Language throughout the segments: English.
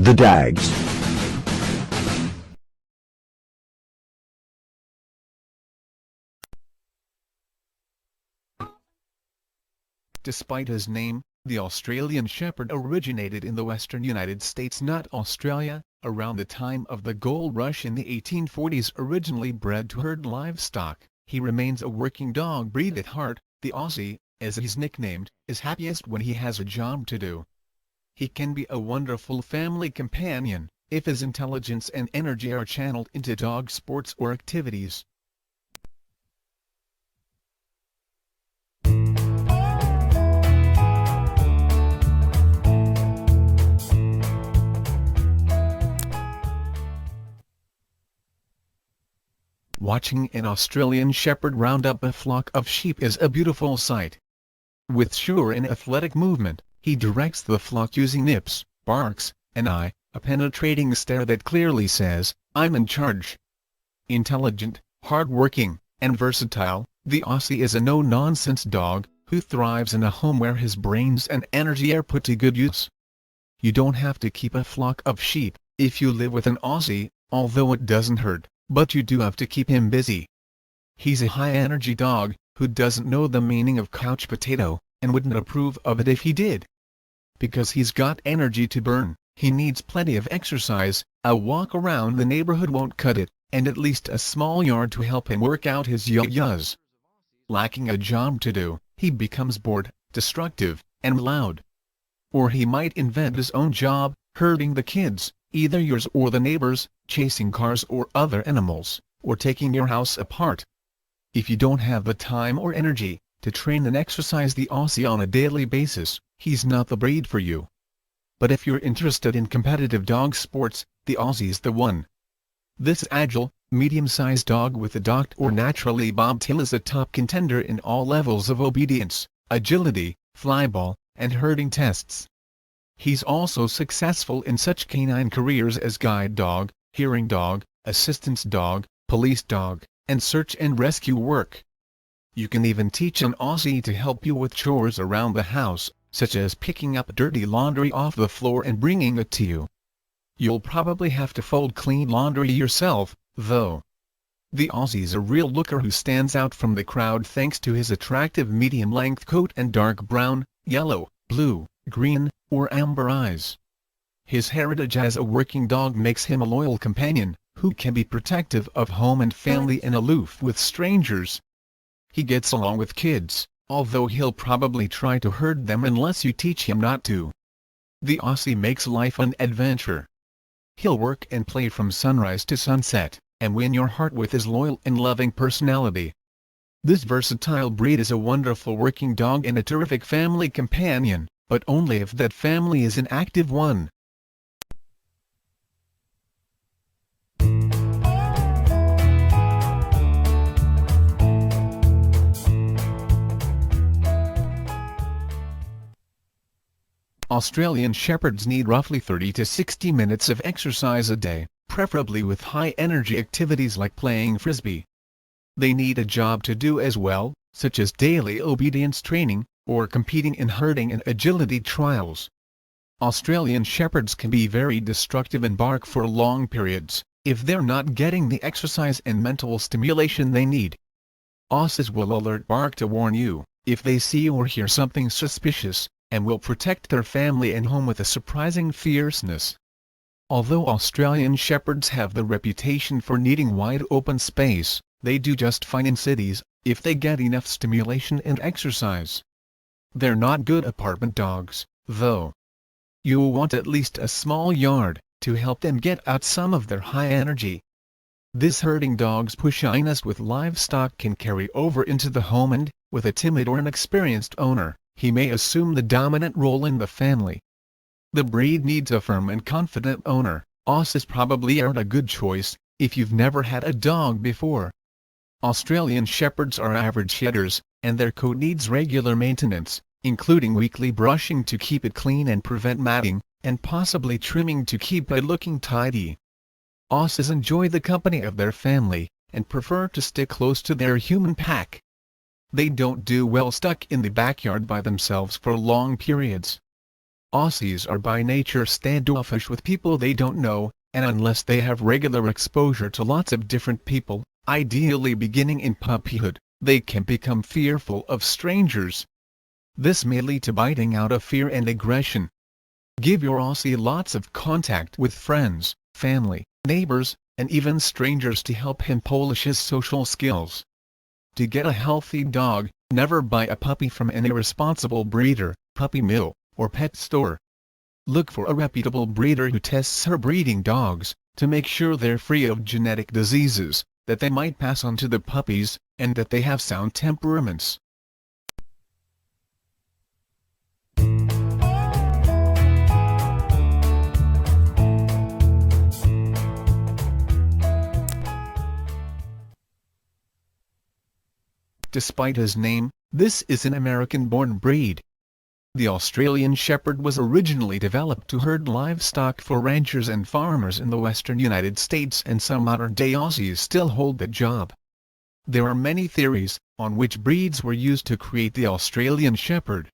The Dags. Despite his name, the Australian Shepherd originated in the western United States, not Australia, around the time of the gold rush in the 1840s. Originally bred to herd livestock, he remains a working dog breed at heart. The Aussie, as he's nicknamed, is happiest when he has a job to do. He can be a wonderful family companion, if his intelligence and energy are channeled into dog sports or activities. Watching an Australian Shepherd round up a flock of sheep is a beautiful sight. With sure and athletic movement, he directs the flock using nips, barks, and a penetrating stare that clearly says, "I'm in charge." Intelligent, hard-working, and versatile, the Aussie is a no-nonsense dog, who thrives in a home where his brains and energy are put to good use. You don't have to keep a flock of sheep, if you live with an Aussie, although it doesn't hurt, but you do have to keep him busy. He's a high-energy dog, who doesn't know the meaning of couch potato, and wouldn't approve of it if he did. Because he's got energy to burn, he needs plenty of exercise. A walk around the neighborhood won't cut it, and at least a small yard to help him work out his yah-yahs. Lacking a job to do, he becomes bored, destructive, and loud. Or he might invent his own job, herding the kids, either yours or the neighbors, chasing cars or other animals, or taking your house apart. If you don't have the time or energy to train and exercise the Aussie on a daily basis, he's not the breed for you. But if you're interested in competitive dog sports, the Aussie's the one. This agile, medium-sized dog with a docked or naturally bobbed tail is a top contender in all levels of obedience, agility, flyball, and herding tests. He's also successful in such canine careers as guide dog, hearing dog, assistance dog, police dog, and search and rescue work. You can even teach an Aussie to help you with chores around the house, such as picking up dirty laundry off the floor and bringing it to you. You'll probably have to fold clean laundry yourself, though. The Aussie's a real looker who stands out from the crowd thanks to his attractive medium-length coat and dark brown, yellow, blue, green, or amber eyes. His heritage as a working dog makes him a loyal companion, who can be protective of home and family and aloof with strangers. He gets along with kids, although he'll probably try to herd them unless you teach him not to. The Aussie makes life an adventure. He'll work and play from sunrise to sunset, and win your heart with his loyal and loving personality. This versatile breed is a wonderful working dog and a terrific family companion, but only if that family is an active one. Australian Shepherds need roughly 30 to 60 minutes of exercise a day, preferably with high-energy activities like playing frisbee. They need a job to do as well, such as daily obedience training, or competing in herding and agility trials. Australian Shepherds can be very destructive and bark for long periods, if they're not getting the exercise and mental stimulation they need. Aussies will alert bark to warn you, if they see or hear something suspicious, and will protect their family and home with a surprising fierceness. Although Australian Shepherds have the reputation for needing wide open space, they do just fine in cities, if they get enough stimulation and exercise. They're not good apartment dogs, though. You'll want at least a small yard, to help them get out some of their high energy. This herding dog's pushiness with livestock can carry over into the home and, with a timid or inexperienced owner, he may assume the dominant role in the family. The breed needs a firm and confident owner. Aussies probably aren't a good choice, if you've never had a dog before. Australian Shepherds are average shedders, and their coat needs regular maintenance, including weekly brushing to keep it clean and prevent matting, and possibly trimming to keep it looking tidy. Aussies enjoy the company of their family, and prefer to stick close to their human pack. They don't do well stuck in the backyard by themselves for long periods. Aussies are by nature standoffish with people they don't know, and unless they have regular exposure to lots of different people, ideally beginning in puppyhood, they can become fearful of strangers. This may lead to biting out of fear and aggression. Give your Aussie lots of contact with friends, family, neighbors, and even strangers to help him polish his social skills. To get a healthy dog, never buy a puppy from an irresponsible breeder, puppy mill, or pet store. Look for a reputable breeder who tests her breeding dogs, to make sure they're free of genetic diseases that they might pass on to the puppies, and that they have sound temperaments. Despite his name, this is an American-born breed. The Australian Shepherd was originally developed to herd livestock for ranchers and farmers in the western United States, and some modern-day Aussies still hold that job. There are many theories on which breeds were used to create the Australian Shepherd.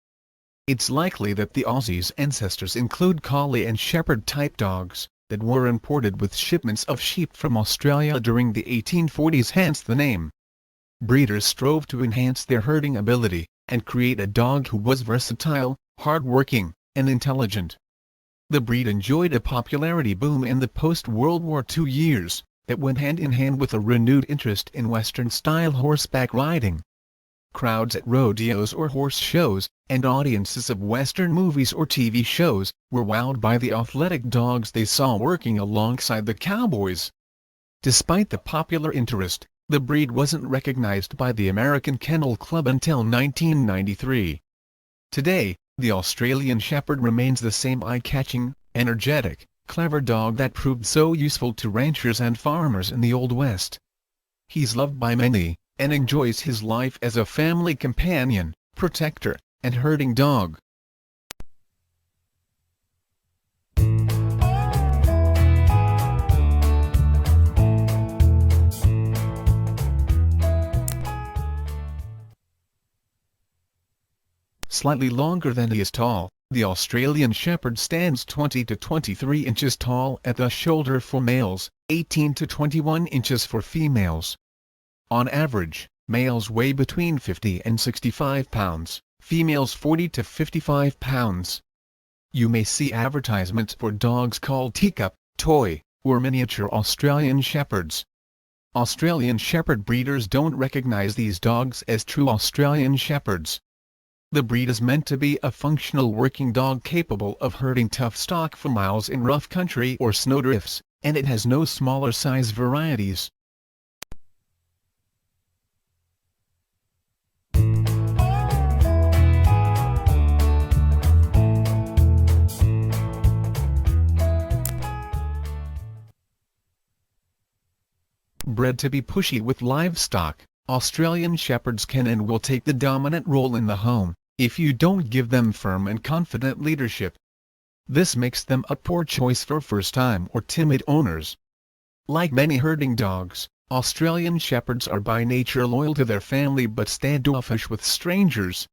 It's likely that the Aussies' ancestors include Collie and Shepherd-type dogs that were imported with shipments of sheep from Australia during the 1840s, hence the name. Breeders strove to enhance their herding ability and create a dog who was versatile, hard-working, and intelligent. The breed enjoyed a popularity boom in the post-World War II years that went hand in hand with a renewed interest in Western-style horseback riding. Crowds at rodeos or horse shows, and audiences of Western movies or TV shows, were wowed by the athletic dogs they saw working alongside the cowboys. Despite the popular interest, the breed wasn't recognized by the American Kennel Club until 1993. Today, the Australian Shepherd remains the same eye-catching, energetic, clever dog that proved so useful to ranchers and farmers in the Old West. He's loved by many, and enjoys his life as a family companion, protector, and herding dog. Slightly longer than he is tall, the Australian Shepherd stands 20 to 23 inches tall at the shoulder for males, 18 to 21 inches for females. On average, males weigh between 50 and 65 pounds, females 40 to 55 pounds. You may see advertisements for dogs called teacup, toy, or miniature Australian Shepherds. Australian Shepherd breeders don't recognize these dogs as true Australian Shepherds. The breed is meant to be a functional working dog capable of herding tough stock for miles in rough country or snowdrifts, and it has no smaller size varieties. Bred to be pushy with livestock, Australian Shepherds can and will take the dominant role in the home, if you don't give them firm and confident leadership. This makes them a poor choice for first-time or timid owners. Like many herding dogs, Australian Shepherds are by nature loyal to their family but standoffish with strangers.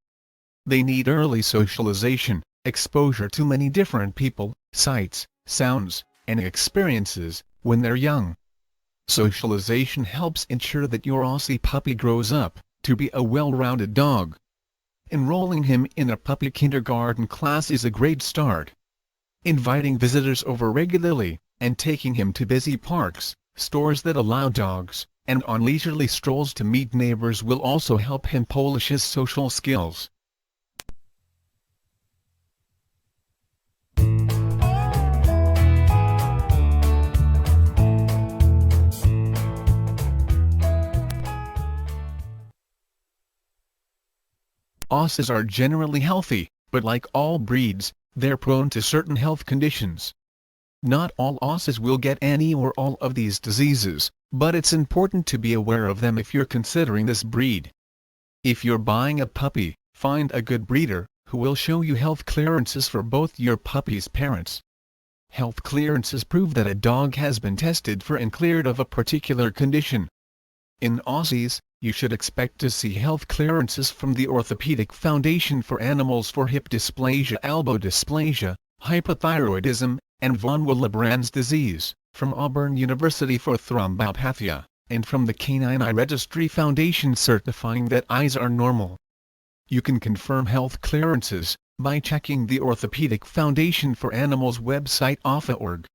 They need early socialization, exposure to many different people, sights, sounds, and experiences, when they're young. Socialization helps ensure that your Aussie puppy grows up to be a well-rounded dog. Enrolling him in a puppy kindergarten class is a great start. Inviting visitors over regularly, and taking him to busy parks, stores that allow dogs, and on leisurely strolls to meet neighbors will also help him polish his social skills. Aussies are generally healthy, but like all breeds, they're prone to certain health conditions. Not all Aussies will get any or all of these diseases, but it's important to be aware of them if you're considering this breed. If you're buying a puppy, find a good breeder, who will show you health clearances for both your puppy's parents. Health clearances prove that a dog has been tested for and cleared of a particular condition. In Aussies, you should expect to see health clearances from the Orthopedic Foundation for Animals for hip dysplasia, elbow dysplasia, hypothyroidism, and von Willebrand's disease, from Auburn University for thrombopathia, and from the Canine Eye Registry Foundation certifying that eyes are normal. You can confirm health clearances by checking the Orthopedic Foundation for Animals website OFA.org.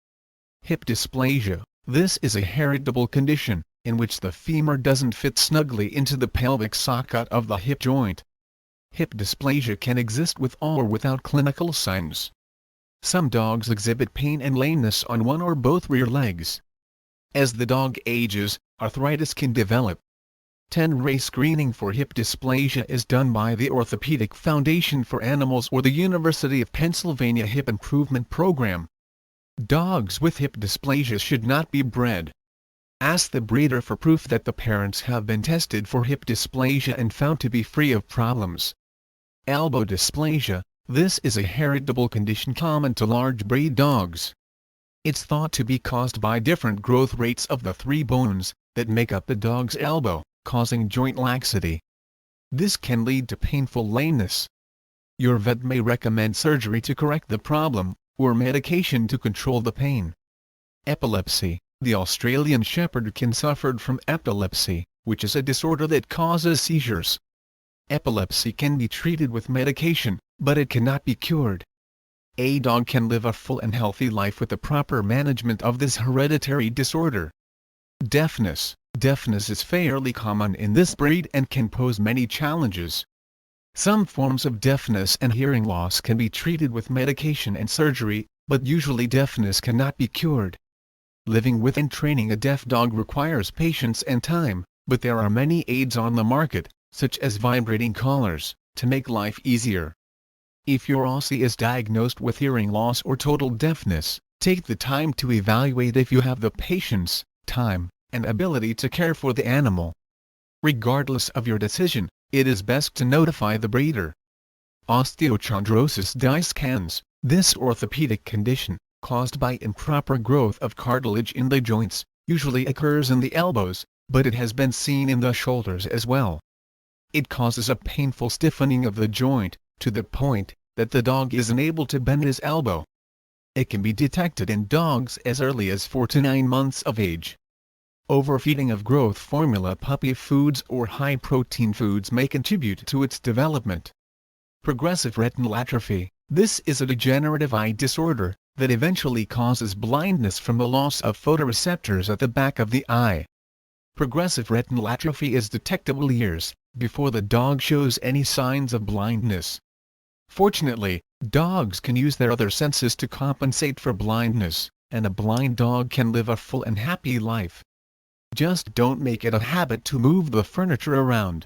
Hip dysplasia. This is a heritable condition, in which the femur doesn't fit snugly into the pelvic socket of the hip joint. Hip dysplasia can exist with or without clinical signs. Some dogs exhibit pain and lameness on one or both rear legs. As the dog ages, arthritis can develop. 10-ray screening for hip dysplasia is done by the Orthopedic Foundation for Animals or the University of Pennsylvania Hip Improvement Program. Dogs with hip dysplasia should not be bred. Ask the breeder for proof that the parents have been tested for hip dysplasia and found to be free of problems. Elbow dysplasia. This is a heritable condition common to large breed dogs. It's thought to be caused by different growth rates of the 3 bones that make up the dog's elbow, causing joint laxity. This can lead to painful lameness. Your vet may recommend surgery to correct the problem, or medication to control the pain. Epilepsy. The Australian Shepherd can suffer from epilepsy, which is a disorder that causes seizures. Epilepsy can be treated with medication, but it cannot be cured. A dog can live a full and healthy life with the proper management of this hereditary disorder. Deafness. Deafness is fairly common in this breed and can pose many challenges. Some forms of deafness and hearing loss can be treated with medication and surgery, but usually deafness cannot be cured. Living with and training a deaf dog requires patience and time, but there are many aids on the market, such as vibrating collars, to make life easier. If your Aussie is diagnosed with hearing loss or total deafness, take the time to evaluate if you have the patience, time, and ability to care for the animal. Regardless of your decision, it is best to notify the breeder. Osteochondrosis dissecans. This orthopedic condition, caused by improper growth of cartilage in the joints, usually occurs in the elbows, but it has been seen in the shoulders as well. It causes a painful stiffening of the joint, to the point that the dog is unable to bend his elbow. It can be detected in dogs as early as 4 to 9 months of age. Overfeeding of growth formula puppy foods or high-protein foods may contribute to its development. Progressive retinal atrophy. This is a degenerative eye disorder that eventually causes blindness from the loss of photoreceptors at the back of the eye. Progressive retinal atrophy is detectable years before the dog shows any signs of blindness. Fortunately, dogs can use their other senses to compensate for blindness, and a blind dog can live a full and happy life. Just don't make it a habit to move the furniture around.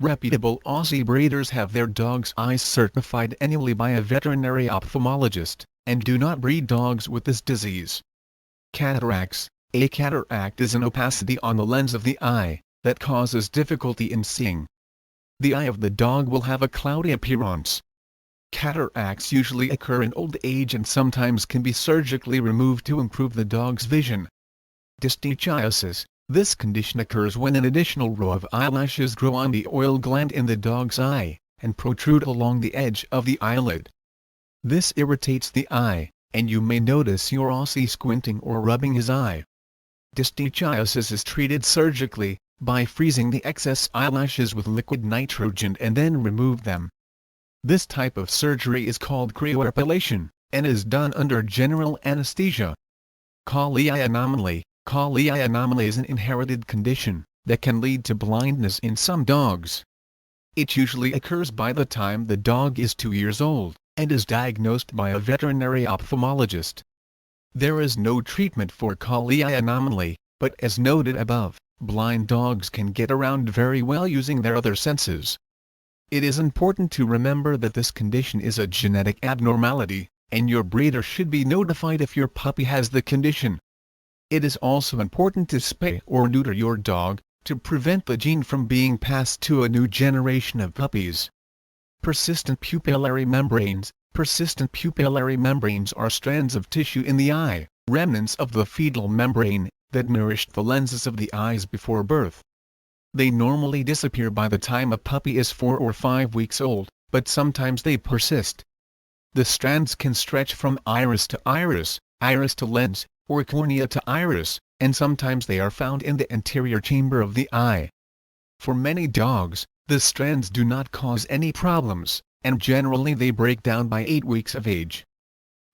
Reputable Aussie breeders have their dogs' eyes certified annually by a veterinary ophthalmologist, and do not breed dogs with this disease. Cataracts. A cataract is an opacity on the lens of the eye that causes difficulty in seeing. The eye of the dog will have a cloudy appearance. Cataracts usually occur in old age and sometimes can be surgically removed to improve the dog's vision. Dystechiosis. This condition occurs when an additional row of eyelashes grow on the oil gland in the dog's eye, and protrude along the edge of the eyelid. This irritates the eye, and you may notice your Aussie squinting or rubbing his eye. Dystechiosis is treated surgically, by freezing the excess eyelashes with liquid nitrogen and then remove them. This type of surgery is called cryoepilation, and is done under general anesthesia. Collie eye anomaly. Collie eye anomaly is an inherited condition that can lead to blindness in some dogs. It usually occurs by the time the dog is 2 years old, and is diagnosed by a veterinary ophthalmologist. There is no treatment for collie eye anomaly, but as noted above, blind dogs can get around very well using their other senses. It is important to remember that this condition is a genetic abnormality, and your breeder should be notified if your puppy has the condition. It is also important to spay or neuter your dog, to prevent the gene from being passed to a new generation of puppies. Persistent pupillary membranes. Persistent pupillary membranes are strands of tissue in the eye, remnants of the fetal membrane, that nourished the lenses of the eyes before birth. They normally disappear by the time a puppy is 4 or 5 weeks old, but sometimes they persist. The strands can stretch from iris to iris, iris to lens, or cornea to iris, and sometimes they are found in the anterior chamber of the eye. For many dogs, the strands do not cause any problems, and generally they break down by 8 weeks of age.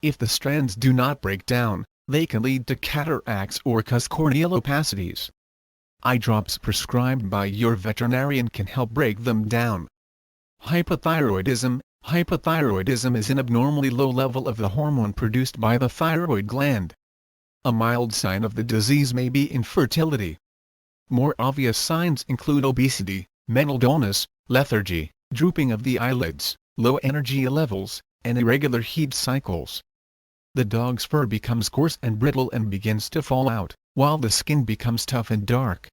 If the strands do not break down, they can lead to cataracts or cause corneal opacities. Eye drops prescribed by your veterinarian can help break them down. Hypothyroidism. Hypothyroidism is an abnormally low level of the hormone produced by the thyroid gland. A mild sign of the disease may be infertility. More obvious signs include obesity, mental dullness, lethargy, drooping of the eyelids, low energy levels, and irregular heat cycles. The dog's fur becomes coarse and brittle and begins to fall out, while the skin becomes tough and dark.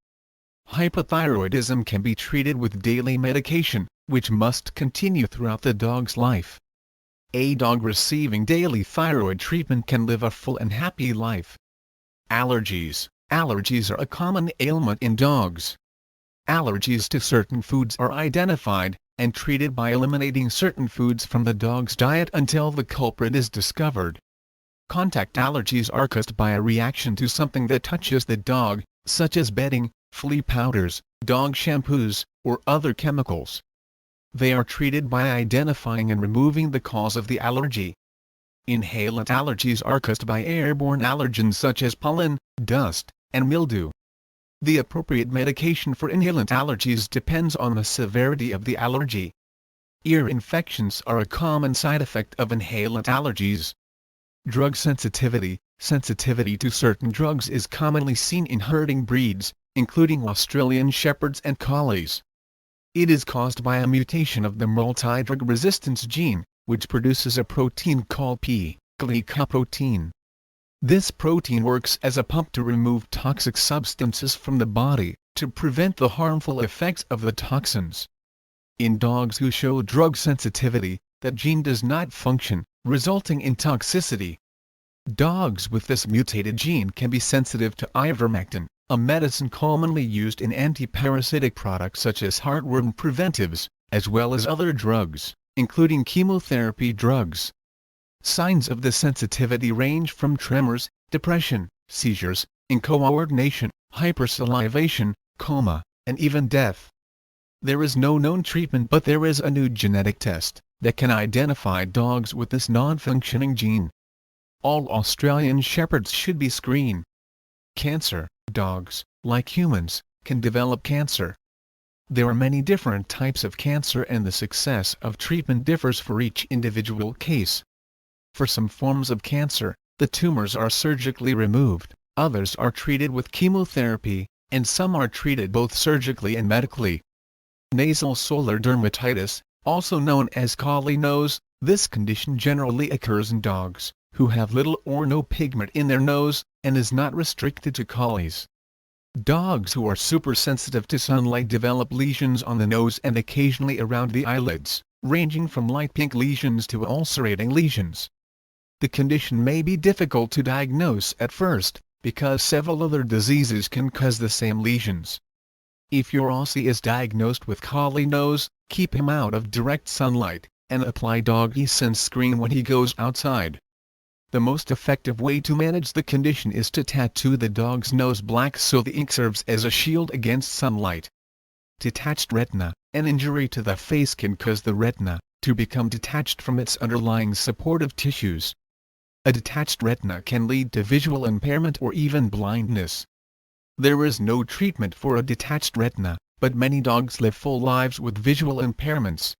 Hypothyroidism can be treated with daily medication, which must continue throughout the dog's life. A dog receiving daily thyroid treatment can live a full and happy life. Allergies. Allergies are a common ailment in dogs. Allergies to certain foods are identified and treated by eliminating certain foods from the dog's diet until the culprit is discovered. Contact allergies are caused by a reaction to something that touches the dog, such as bedding, flea powders, dog shampoos, or other chemicals. They are treated by identifying and removing the cause of the allergy. Inhalant allergies are caused by airborne allergens such as pollen, dust, and mildew. The appropriate medication for inhalant allergies depends on the severity of the allergy. Ear infections are a common side effect of inhalant allergies. Drug sensitivity. Sensitivity to certain drugs is commonly seen in herding breeds, including Australian Shepherds and Collies. It is caused by a mutation of the multi-drug resistance gene, which produces a protein called P-glycoprotein. This protein works as a pump to remove toxic substances from the body, to prevent the harmful effects of the toxins. In dogs who show drug sensitivity, that gene does not function, resulting in toxicity. Dogs with this mutated gene can be sensitive to ivermectin, a medicine commonly used in antiparasitic products such as heartworm preventives, as well as other drugs, including chemotherapy drugs. Signs of the sensitivity range from tremors, depression, seizures, incoordination, hypersalivation, coma, and even death. There is no known treatment, but there is a new genetic test that can identify dogs with this non-functioning gene. All Australian Shepherds should be screened. Cancer. Dogs, like humans, can develop cancer. There are many different types of cancer and the success of treatment differs for each individual case. For some forms of cancer, the tumors are surgically removed, others are treated with chemotherapy, and some are treated both surgically and medically. Nasal solar dermatitis, also known as collie nose, this condition generally occurs in dogs who have little or no pigment in their nose, and is not restricted to collies. Dogs who are supersensitive to sunlight develop lesions on the nose and occasionally around the eyelids, ranging from light pink lesions to ulcerating lesions. The condition may be difficult to diagnose at first, because several other diseases can cause the same lesions. If your Aussie is diagnosed with collie nose, keep him out of direct sunlight, and apply doggy sunscreen when he goes outside. The most effective way to manage the condition is to tattoo the dog's nose black so the ink serves as a shield against sunlight. Detached retina. An injury to the face can cause the retina to become detached from its underlying supportive tissues. A detached retina can lead to visual impairment or even blindness. There is no treatment for a detached retina, but many dogs live full lives with visual impairments.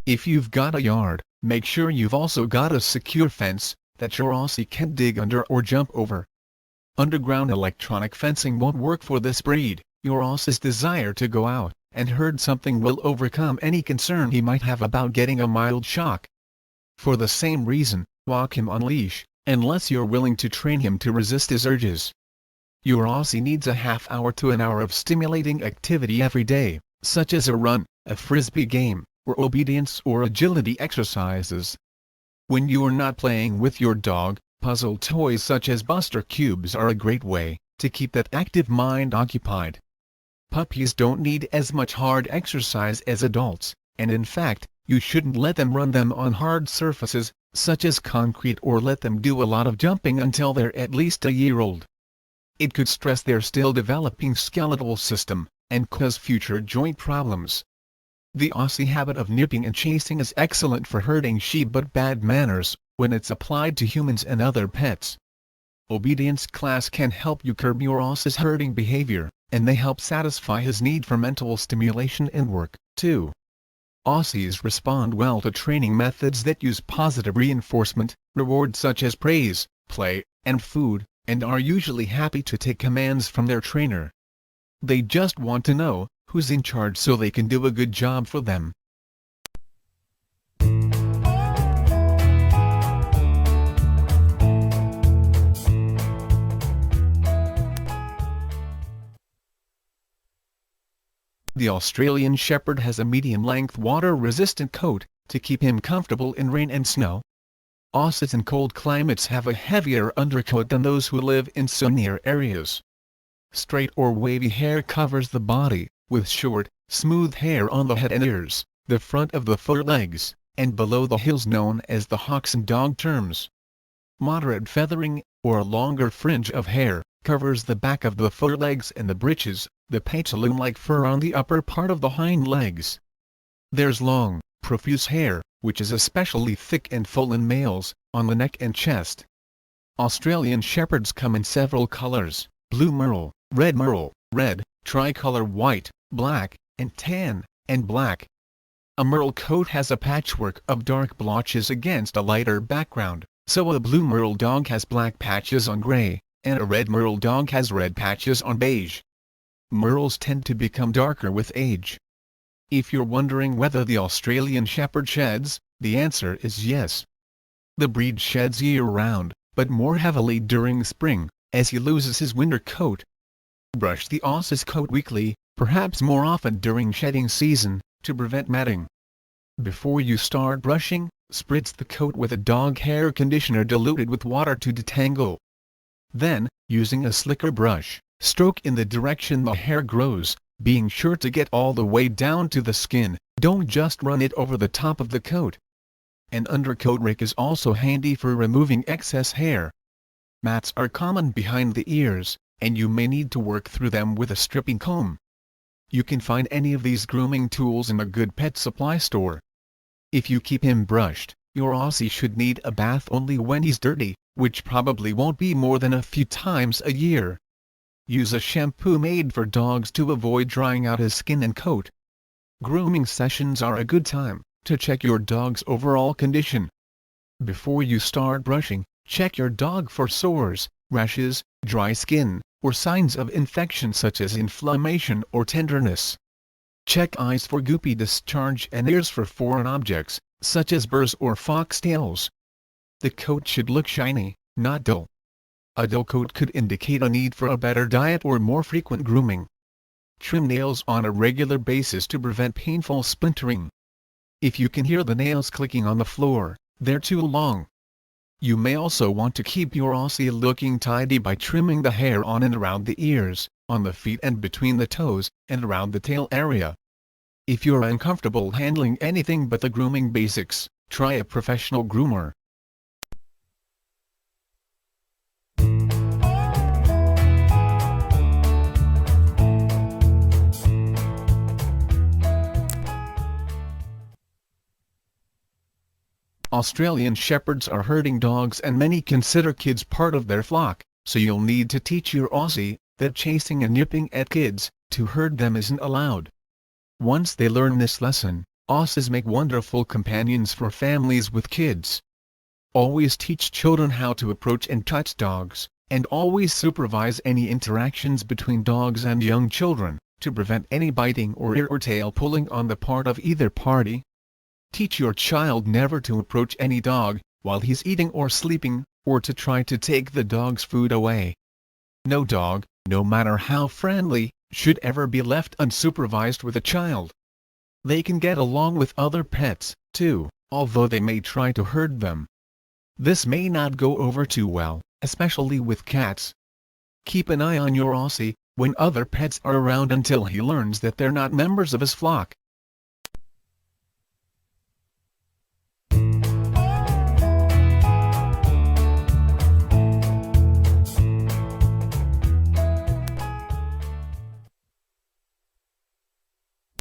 If you've got a yard, make sure you've also got a secure fence that your Aussie can't dig under or jump over. Underground electronic fencing won't work for this breed. Your Aussie's desire to go out and herd something will overcome any concern he might have about getting a mild shock. For the same reason, walk him on leash, unless you're willing to train him to resist his urges. Your Aussie needs a half hour to an hour of stimulating activity every day, such as a run, a frisbee game, or obedience or agility exercises. When you are not playing with your dog, puzzle toys such as Buster Cubes are a great way to keep that active mind occupied. Puppies don't need as much hard exercise as adults, and in fact, you shouldn't let them run them on hard surfaces, such as concrete, or let them do a lot of jumping until they're at least a year old. It could stress their still developing skeletal system, and cause future joint problems. The Aussie habit of nipping and chasing is excellent for herding sheep, but bad manners when it's applied to humans and other pets. Obedience class can help you curb your Aussie's herding behavior, and they help satisfy his need for mental stimulation and work, too. Aussies respond well to training methods that use positive reinforcement, rewards such as praise, play, and food, and are usually happy to take commands from their trainer. They just want to know who's in charge so they can do a good job for them. The Australian Shepherd has a medium-length water-resistant coat to keep him comfortable in rain and snow. Aussies in cold climates have a heavier undercoat than those who live in sunnier areas. Straight or wavy hair covers the body, with short, smooth hair on the head and ears, the front of the forelegs, and below the heels, known as the hocks in dog terms. Moderate feathering, or a longer fringe of hair, covers the back of the forelegs and the breeches, the pantaloon-like fur on the upper part of the hind legs. There's long, profuse hair, which is especially thick and full in males, on the neck and chest. Australian Shepherds come in several colors: blue merle, red, tricolor white, black, and tan, and black. A merle coat has a patchwork of dark blotches against a lighter background, so a blue merle dog has black patches on gray, and a red merle dog has red patches on beige. Merles tend to become darker with age. If you're wondering whether the Australian Shepherd sheds, the answer is yes. The breed sheds year-round, but more heavily during spring, as he loses his winter coat. Brush the Aussie's coat weekly, perhaps more often during shedding season, to prevent matting. Before you start brushing, spritz the coat with a dog hair conditioner diluted with water to detangle. Then, using a slicker brush, stroke in the direction the hair grows, being sure to get all the way down to the skin. Don't just run it over the top of the coat. An undercoat rake is also handy for removing excess hair. Mats are common behind the ears, and you may need to work through them with a stripping comb. You can find any of these grooming tools in a good pet supply store. If you keep him brushed, your Aussie should need a bath only when he's dirty, which probably won't be more than a few times a year. Use a shampoo made for dogs to avoid drying out his skin and coat. Grooming sessions are a good time to check your dog's overall condition. Before you start brushing, check your dog for sores, rashes, dry skin, or signs of infection such as inflammation or tenderness. Check eyes for goopy discharge and ears for foreign objects, such as burrs or foxtails. The coat should look shiny, not dull. A dull coat could indicate a need for a better diet or more frequent grooming. Trim nails on a regular basis to prevent painful splintering. If you can hear the nails clicking on the floor, they're too long. You may also want to keep your Aussie looking tidy by trimming the hair on and around the ears, on the feet and between the toes, and around the tail area. If you're uncomfortable handling anything but the grooming basics, try a professional groomer. Australian Shepherds are herding dogs, and many consider kids part of their flock, so you'll need to teach your Aussie that chasing and nipping at kids to herd them isn't allowed. Once they learn this lesson, Aussies make wonderful companions for families with kids. Always teach children how to approach and touch dogs, and always supervise any interactions between dogs and young children, to prevent any biting or ear or tail pulling on the part of either party. Teach your child never to approach any dog while he's eating or sleeping, or to try to take the dog's food away. No dog, no matter how friendly, should ever be left unsupervised with a child. They can get along with other pets, too, although they may try to herd them. This may not go over too well, especially with cats. Keep an eye on your Aussie when other pets are around until he learns that they're not members of his flock.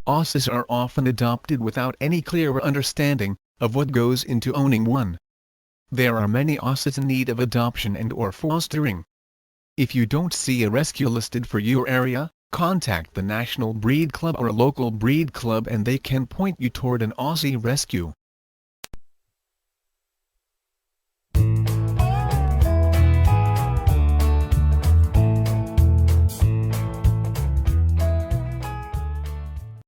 Aussies are often adopted without any clear understanding of what goes into owning one. There are many Aussies in need of adoption and/or fostering. If you don't see a rescue listed for your area, contact the National Breed Club or a local breed club and they can point you toward an Aussie rescue.